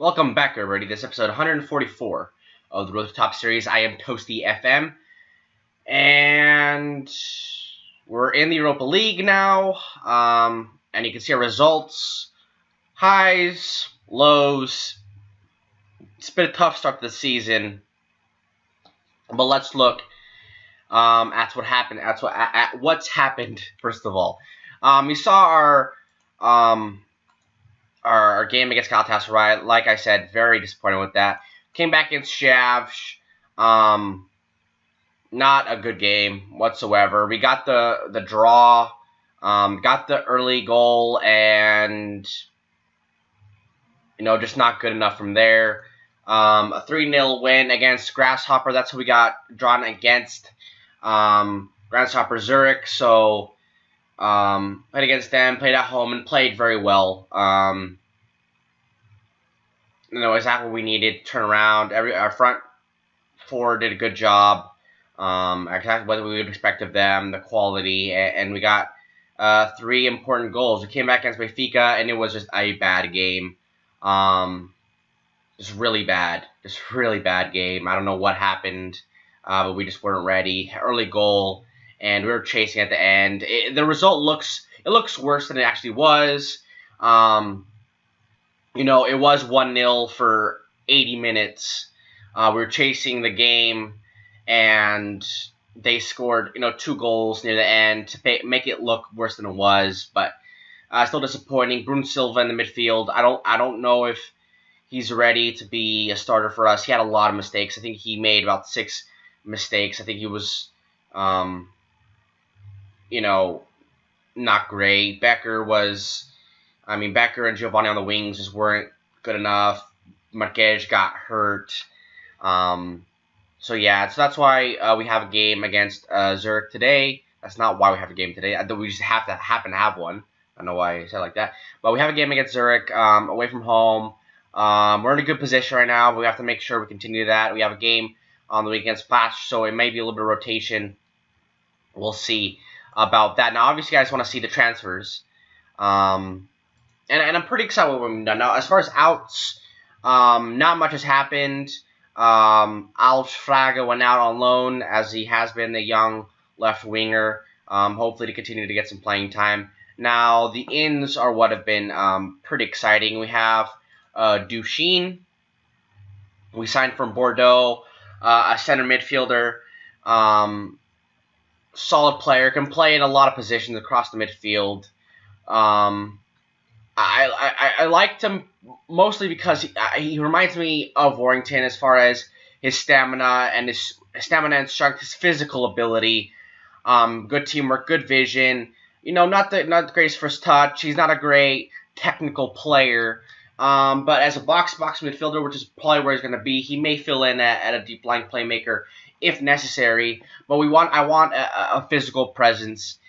Welcome back, everybody. This is episode 144 of the Road to Top series. I am Toasty FM, and we're in the Europa League now. And you can see our results, highs, lows. It's been a tough start to the season, but let's look at what happened. At what's happened first of all. You saw our game against Galatasaray. Like I said, very disappointed with that. Came back against Shavs. Not a good game whatsoever. We got the draw, got the early goal, and just not good enough from there. A 3-0 win against Grasshopper. That's who we got drawn against. Grasshopper Zurich. So played against them, played at home, and played very well. Exactly what we needed. Turn around. Our front four did a good job. Exactly what we would expect of them, the quality, and we got 3 important goals. We came back against Benfica, and it was just a bad game. Just really bad game. I don't know what happened, but we just weren't ready. Early goal, and we were chasing at the end. The result looks worse than it actually was. It was 1-0 for 80 minutes. We were chasing the game, and they scored, 2 goals near the end to make it look worse than it was. But still disappointing. Bruno Silva in the midfield. I don't know if he's ready to be a starter for us. He had a lot of mistakes. I think he made about 6 mistakes. I think he was, not great. Becker and Giovanni on the wings just weren't good enough. Marquez got hurt. So that's why we have a game against Zurich today. That's not why we have a game today. We just happen to have one. I don't know why I said it like that. But we have a game against Zurich away from home. We're in a good position right now, but we have to make sure we continue that. We have a game on the week against Flash, so it may be a little bit of rotation. We'll see about that. Now, obviously, you guys want to see the transfers. And I'm pretty excited with what we've done. Now, as far as outs, not much has happened. Alf Fraga went out on loan, as he has been the young left winger, hopefully to continue to get some playing time. Now, the ins are what have been pretty exciting. We have Duchesne. We signed from Bordeaux, a center midfielder. Solid player, can play in a lot of positions across the midfield. I liked him mostly because he reminds me of Warrington as far as his stamina and strength, his physical ability, good teamwork, good vision. Not the greatest first touch. He's not a great technical player, but as a box midfielder, which is probably where he's going to be, he may fill in at a deep line playmaker if necessary. But I want a physical presence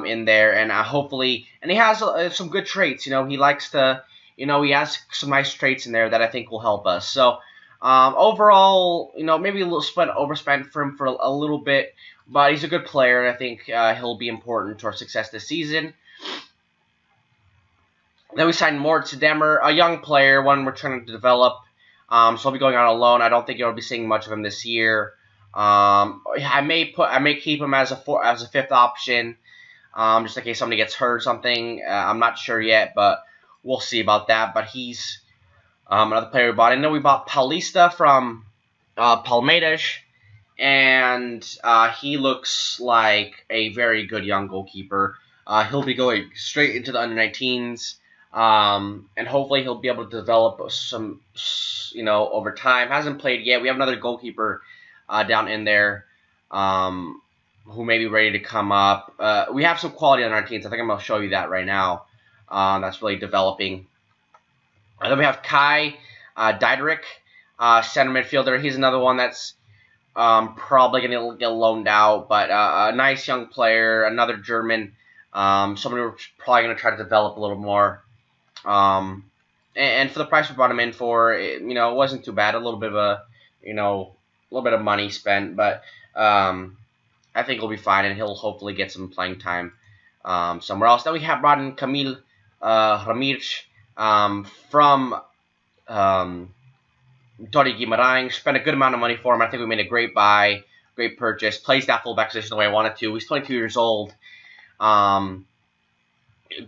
in there, and hopefully, and he has some good traits. He likes to, he has some nice traits in there that I think will help us. So overall, maybe a little overspent for him for a little bit, but he's a good player, and I think he'll be important to our success this season. Then we signed Moritz Demmer, a young player, one we're trying to develop. So he'll be going out on loan. I don't think you'll be seeing much of him this year. I may keep him as a 5th option. Just in case somebody gets hurt or something. I'm not sure yet, but we'll see about that. But he's another player we bought. And then we bought Paulista from Palmeiras, and he looks like a very good young goalkeeper. He'll be going straight into the under-19s, and hopefully he'll be able to develop some, over time. Hasn't played yet. We have another goalkeeper down in there. Who may be ready to come up. We have some quality on our teams. I think I'm going to show you that right now. That's really developing. And then we have Kai Diederik, center midfielder. He's another one that's probably going to get loaned out, but a nice young player, another German, somebody we're probably going to try to develop a little more. And for the price we brought him in for, it wasn't too bad. A little bit of money spent, but I think he'll be fine, and he'll hopefully get some playing time somewhere else. Then we have brought in Camille Ramirez from Tony Guimarães. Spent a good amount of money for him. I think we made a great buy, great purchase. Plays that fullback position the way I wanted to. He's 22 years old.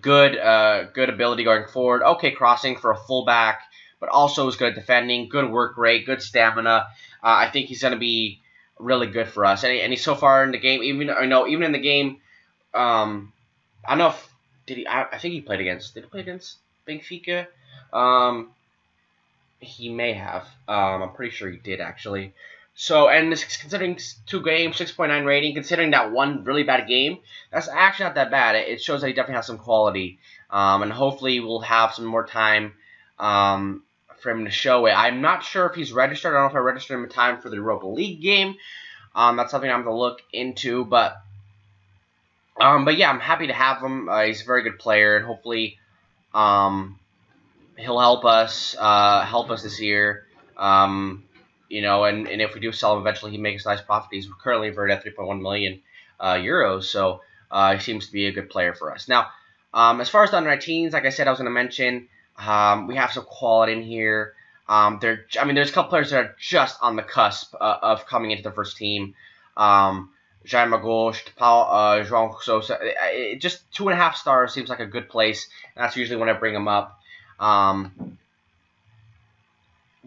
Good ability going forward. Okay crossing for a fullback, but also is good at defending. Good work rate. Good stamina. I think he's going to be really good for us. And he's so far in the game, even in the game. I don't know if I think he played against. Did he play against Benfica? He may have. I'm pretty sure he did actually. So, and this, considering 2 games, 6.9 rating, considering that one really bad game, that's actually not that bad. It shows that he definitely has some quality. And hopefully we'll have some more time for him to show it. I'm not sure if he's registered. I don't know if I registered him in time for the Europa League game. That's something I'm going to look into. But yeah, I'm happy to have him. He's a very good player, and hopefully he'll help us this year. And if we do sell him eventually, he makes a nice profit. He's currently valued at 3.1 million euros, so he seems to be a good player for us. Now, as far as the under-19s, like I said, I was going to mention, we have some quality in here. There's a couple players that are just on the cusp of coming into the first team. Jaime Agosto, João Sousa. Just 2.5 stars seems like a good place, and that's usually when I bring them up. Jaime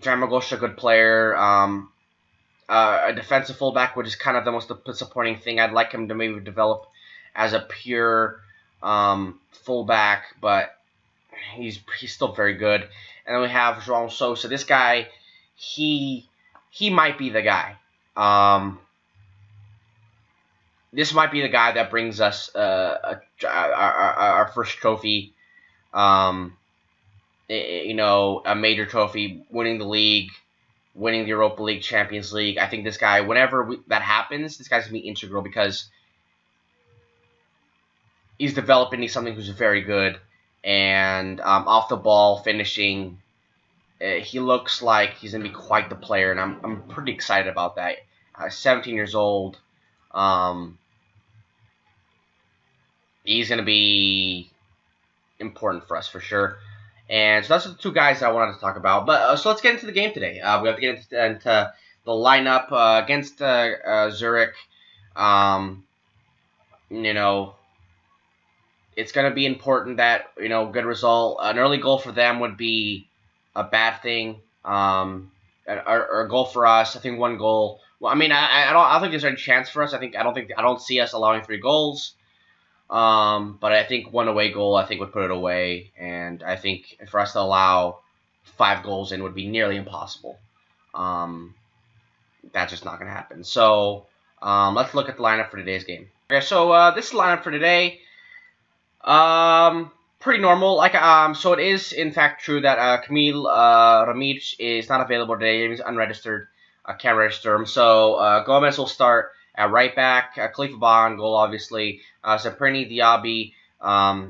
Agosto, a good player. A defensive fullback, which is kind of the most disappointing thing. I'd like him to maybe develop as a pure fullback, but he's still very good. And then we have João Sousa. This guy, he might be the guy. This might be the guy that brings us our first trophy. A major trophy, winning the league, winning the Europa League, Champions League. I think this guy, whenever that happens, this guy's going to be integral because he's developing. He's something who's very good. And off the ball, finishing, he looks like he's going to be quite the player. And I'm pretty excited about that. 17 years old. He's going to be important for us for sure. And so that's the 2 guys that I wanted to talk about. But so let's get into the game today. We have to get into the lineup against Zurich. It's going to be important that good result. An early goal for them would be a bad thing. Or a goal for us. I think 1 goal. Well, I don't think there's any chance for us. I don't see us allowing 3 goals. But I think 1 away goal, I think, would put it away, and I think for us to allow 5 goals in would be nearly impossible. That's just not going to happen. So let's look at the lineup for today's game. Okay, so this is the lineup for today. Pretty normal. So it is in fact true that Camille Ramirez is not available today. He's unregistered. I can't register him. So Gomez will start at right back. Khalifa Ba on goal, obviously. Saprini Diaby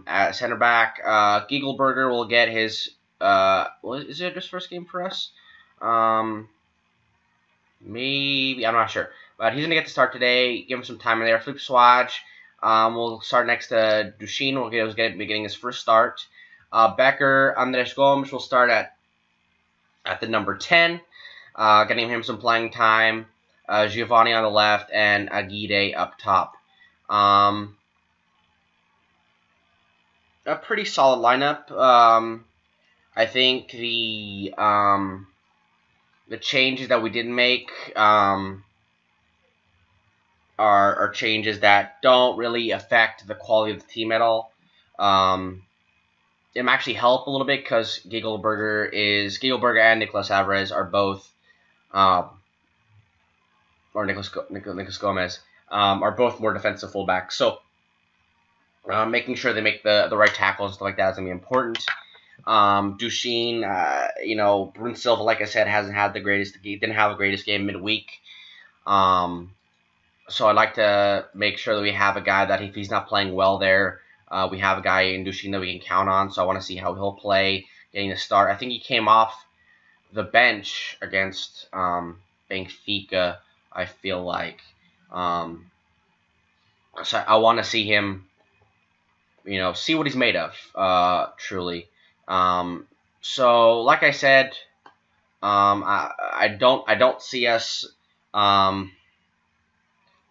at center back. Giegelberger will get his. Is it his first game for us? Maybe, I'm not sure. But he's going to get to start today. Give him some time in there. Philippe Swatch will start next to Duchesne. Will be getting his first start. Becker, Andres Gomes will start at the number 10. Getting him some playing time. Giovanni on the left, and Aguirre up top. A pretty solid lineup. I think the changes that we didn't make are changes that don't really affect the quality of the team at all. It might actually help a little bit because Giegelberger and Nicolas Alvarez are both or Nicolas Gomez, are both more defensive fullbacks. So making sure they make the right tackles and stuff like that is going to be important. Duchesne, Bruno Silva, like I said, didn't have the greatest game midweek. So I'd like to make sure that we have a guy that if he's not playing well there, we have a guy in Duchesne that we can count on. So I want to see how he'll play, getting the start. I think he came off the bench against Benfica, I feel like. So I want to see him, see what he's made of, truly. So, like I said, I don't see us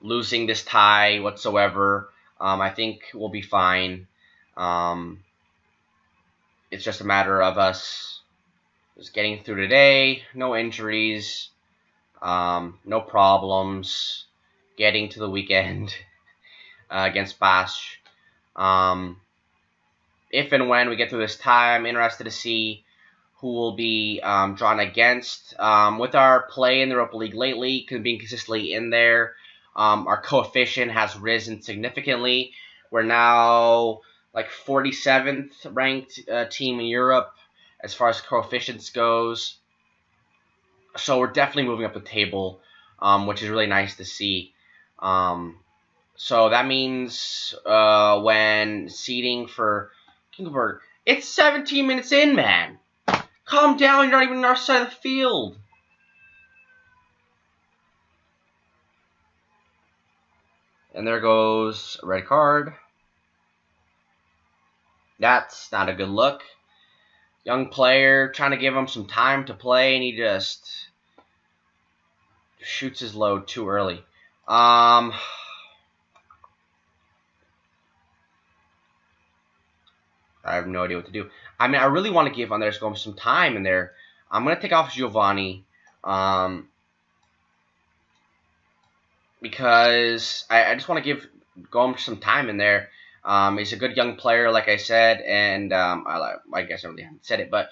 losing this tie whatsoever. I think we'll be fine. It's just a matter of us just getting through today. No injuries. No problems. Getting to the weekend against Bash. If and when we get through this tie, I'm interested to see who will be drawn against. With our play in the Europa League lately, being consistently in there, our coefficient has risen significantly. We're now like 47th ranked team in Europe as far as coefficients goes. So we're definitely moving up the table, which is really nice to see. So that means when seeding for Kingberg, it's 17 minutes in, man. Calm down, you're not even on our side of the field. And there goes a red card. That's not a good look. Young player, trying to give him some time to play, and he just shoots his load too early. I have no idea what to do. I mean, I really want to give Underscore some time in there. I'm going to take off Giovanni. Because I just want to give Gomes some time in there. He's a good young player, like I said, and I guess I really haven't said it, but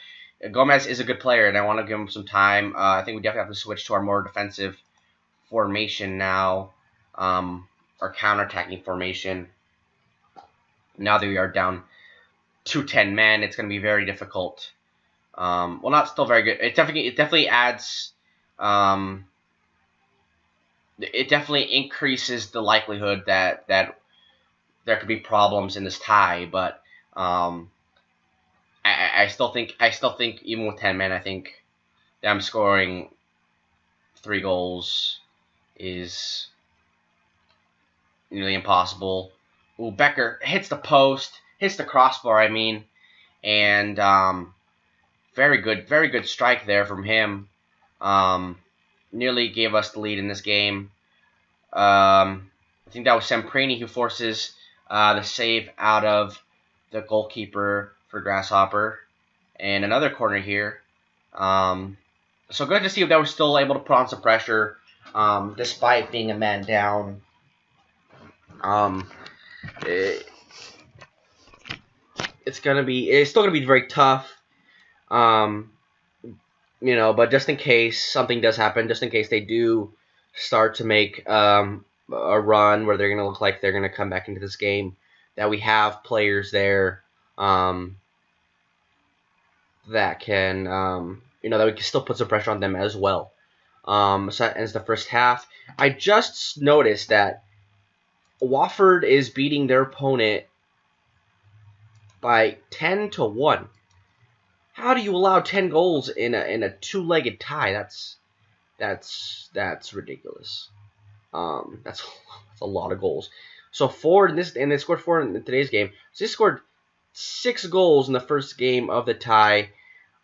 Gomez is a good player, and I want to give him some time. I think we definitely have to switch to our more defensive formation now, our counterattacking formation. Now that we are down to 10 men, it's going to be very difficult. Well, not still very good. It definitely adds. It definitely increases the likelihood that there could be problems in this tie, but I still think even with 10 men, I think them scoring 3 goals is nearly impossible. Ooh, Becker hits the post, hits the crossbar, I mean, and very good strike there from him. Nearly gave us the lead in this game. I think that was Semprini who forces the save out of the goalkeeper for Grasshopper. And another corner here. So good to see that we're still able to put on some pressure despite being a man down. It's still gonna be very tough. But just in case something does happen, just in case they do start to make a run where they're going to look like they're going to come back into this game, that we have players there that can, that we can still put some pressure on them as well. So that ends the first half. I just noticed that Wofford is beating their opponent by 10-1. How do you allow 10 goals in a two-legged tie? That's ridiculous. That's a lot of goals. So 4 in this, and they scored 4 in today's game. So they scored 6 goals in the first game of the tie.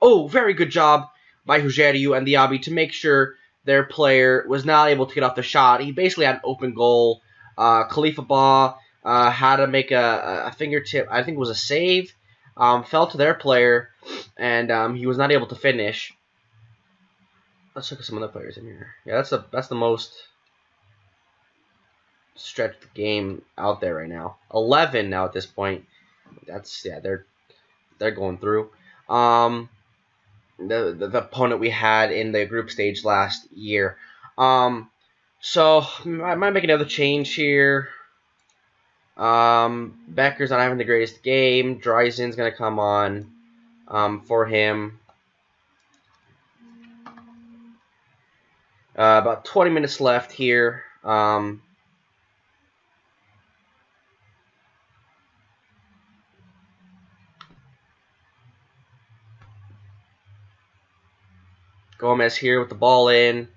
Oh, very good job by Rogério and Diaby to make sure their player was not able to get off the shot. He basically had an open goal. Khalifa Ba had to make a fingertip. I think it was a save. Fell to their player, and he was not able to finish. Let's look at some other players in here. Yeah, that's the most stretched game out there right now. 11 now at this point. They're going through. The opponent we had in the group stage last year. So I might make another change here. Becker's not having the greatest game. Dreisen's going to come on for him. About 20 minutes left here. Gomez here with the ball in.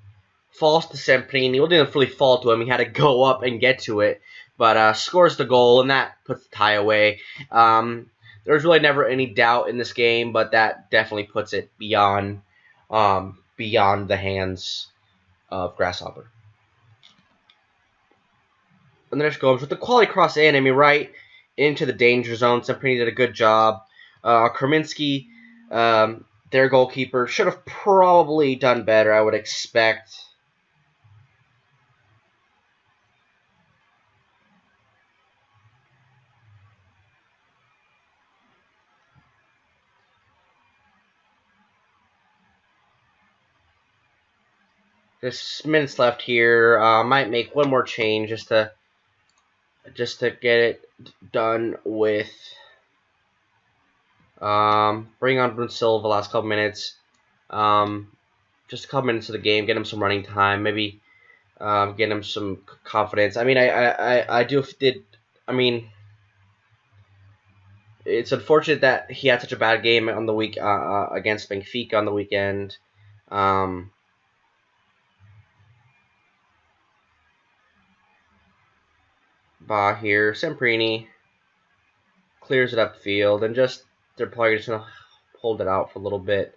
Falls to Semprini. Well, didn't really fall to him. He had to go up and get to it. But scores the goal, and that puts the tie away. There was really never any doubt in this game, but that definitely puts it beyond beyond the hands of Grasshopper. And then it goes with the quality cross in. I mean, right into the danger zone. Semprini did a good job. Kerminski, their goalkeeper, should have probably done better, I would expect. There's minutes left here. Might make one more change just to get it done with. Bring on Bruno Silva last couple minutes. Just a couple minutes of the game, get him some running time, maybe get him some confidence. I mean, I mean, it's unfortunate that he had such a bad game on the week against Benfica on the weekend. Here, Semprini clears it upfield, and just they're probably just gonna hold it out for a little bit.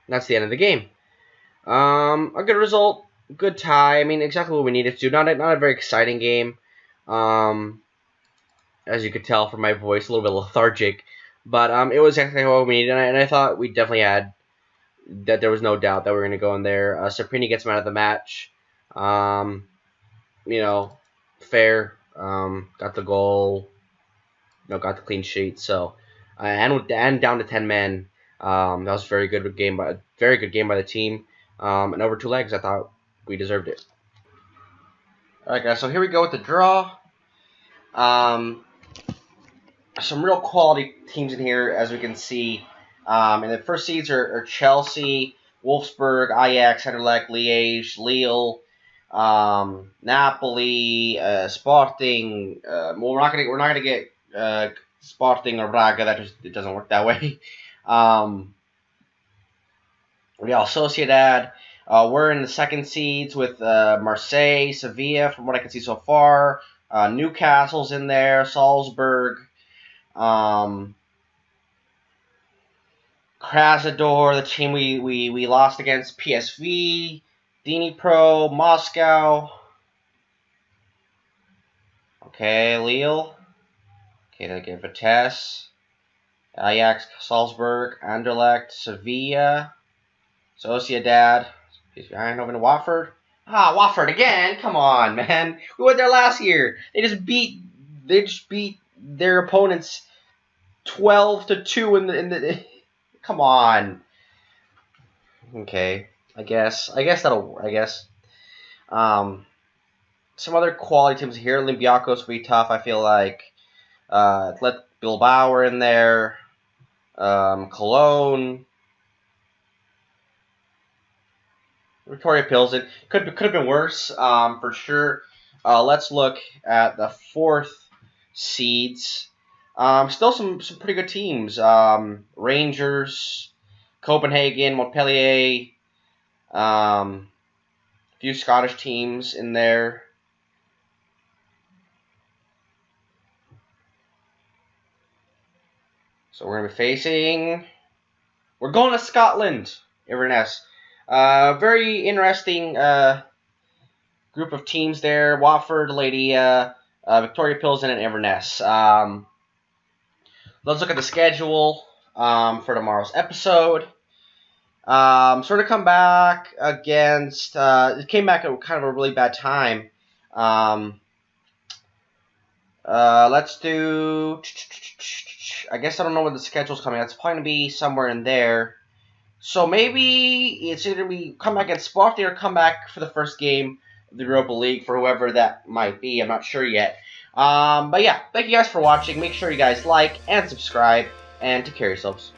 That's the end of the game. A good result, good tie. I mean, exactly what we needed to do. Not a very exciting game. As you could tell from my voice, a little bit lethargic, but it was exactly what we needed, and I thought we definitely had. That there was no doubt that we were going to go in there. Semprini gets him out of the match. You know, fair. Got the goal. Got the clean sheet. So, and down to 10 men. That was a very good game by the team. And over 2 legs, I thought we deserved it. All right, guys. So here we go with the draw. Some real quality teams in here, as we can see. And the first seeds are Chelsea, Wolfsburg, Ajax, Anderlecht, Liège, Lille, Napoli, Sporting. Well, we're not gonna get Sporting or Braga. It doesn't work that way. Real Sociedad. We're in the second seeds with Marseille, Sevilla, from what I can see so far. Newcastle's in there, Salzburg. Krasnodar, the team we lost against, PSV, Dnipro, Moscow. Okay, Lille. Okay, they get Vitesse, Ajax, Salzburg, Anderlecht, Sevilla, Sociedad, Eindhoven, and Watford. Watford again? Come on, man. We went there last year. They just beat their opponents 12-2 in the Come on. Okay, I guess that'll. Some other quality teams here. Olympiacos will be tough. I feel like. Let Bilbao are in there. Cologne. Victoria Pilsen could have been worse. For sure. Let's look at the 4th seeds. Still some pretty good teams. Rangers, Copenhagen, Montpellier, a few Scottish teams in there. So we're going to be facing... We're going to Scotland, Inverness. Very interesting group of teams there. Watford, Ladia, Victoria Pilsen, and Inverness. Let's look at the schedule for tomorrow's episode. Sort of come back against... it came back at kind of a really bad time. Let's do... I guess I don't know when the schedule's coming out. It's probably going to be somewhere in there. So maybe it's either we come back against Sporting or come back for the first game of the Europa League for whoever that might be. I'm not sure yet. But yeah, thank you guys for watching. Make sure you guys like and subscribe, and take care of yourselves.